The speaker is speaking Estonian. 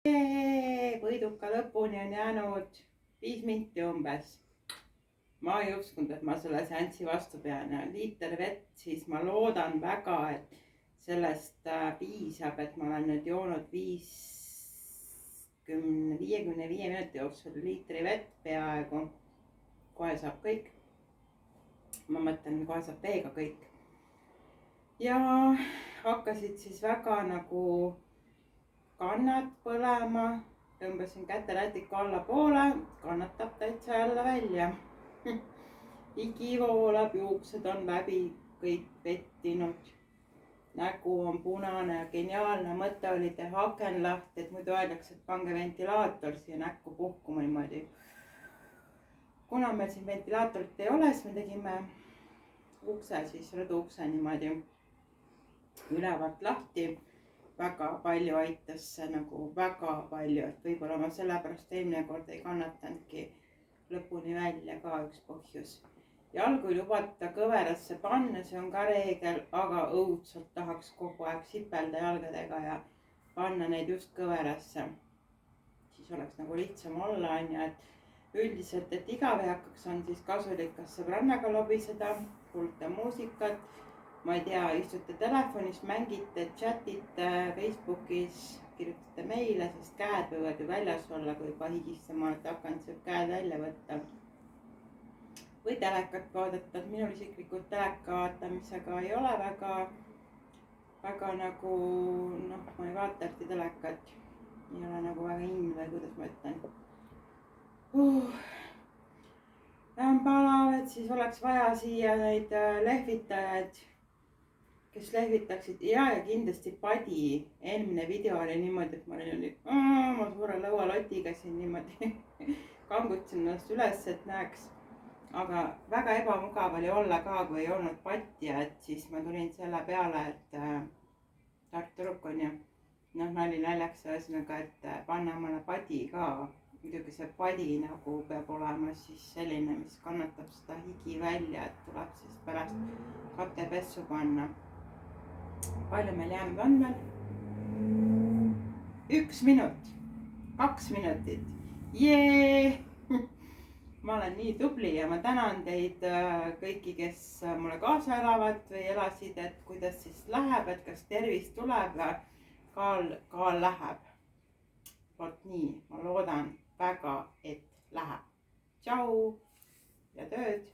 Võiduka lõpuni on jäänud 5 minti umbes. Ma ei uskunud, et ma selle seanssi vastu pean ja liiter vett, siis ma loodan väga, et sellest piisab, et ma olen nüüd joonud 55 minuti jooksul liitri vett peaaegu. Kohe saab kõik. Ma mõtlen, kohe saab veega kõik. Ja hakkasid siis väga nagu kannad põlema, tõmbasin käterätiku allapoole, kannatab täitsa jälle välja. Higi voolab, juuksed on läbi kõik vettinud. Nägu on punane ja geniaalne mõte oli teha aken lahti, et muidu öeldakse, et pange ventilaator siia näkku puhkuma niimoodi. Kuna meil siin ventilaatorit ei ole, siis me tegime ukse, siis rõduukse niimoodi ülevalt lahti. Väga palju aitas see nagu väga palju, et võib-olla ma sellepärast eelmine kord ei kannatanudki lõpuni välja ka üks põhjus. Jalgu ei lubata kõverasse panna, see on ka reegel, aga õudselt tahaks kogu aeg sipelda jalgadega ja panna neid just kõverasse. Siis oleks nagu lihtsam olla, et üldiselt, et igav ei hakkaks, on siis kasulik kas sõbrannaga lobiseda, kuulata muusikat. Ma ei tea, istute telefonis, mängite, chatite Facebookis, kirjutate meile, sest käed võivad ju väljas olla, kui juba higistama olete hakanud, saab käed välja võtta. Või telekat vaadata, et minul isiklikult teleka vaatamisega ei ole väga nagu, ma ei vaata eriti telekat. Ei ole nagu väga in või kuidas ma ütlen. On palav, et siis oleks vaja siia neid lehvitajaid, kes lehvitaksid ja kindlasti padi. Eelmine video oli niimoodi, et ma olin ma suure lõualotiga siin niimoodi kangutsin ennast üles, et näeks. Aga väga ebamugav oli olla ka, kui ei olnud patja, et siis ma tulin selle peale, et Tartu Rukk on ju, nali naljaks ühesõnaga, et panna omale padi ka. Muidugi see padi nagu peab olema siis selline, mis kannatab seda higi välja, et tuleb siis pärast katepessu panna. Palju meil jäänud on veel? 1 minut, 2 minutit. Jee! Ma olen nii tubli ja ma tänan teid kõiki, kes mulle kaasa elavad või elasid, et kuidas siis läheb, et kas tervis tuleb ja kaal läheb. Vot nii, ma loodan väga, et läheb. Tšau ja tööd!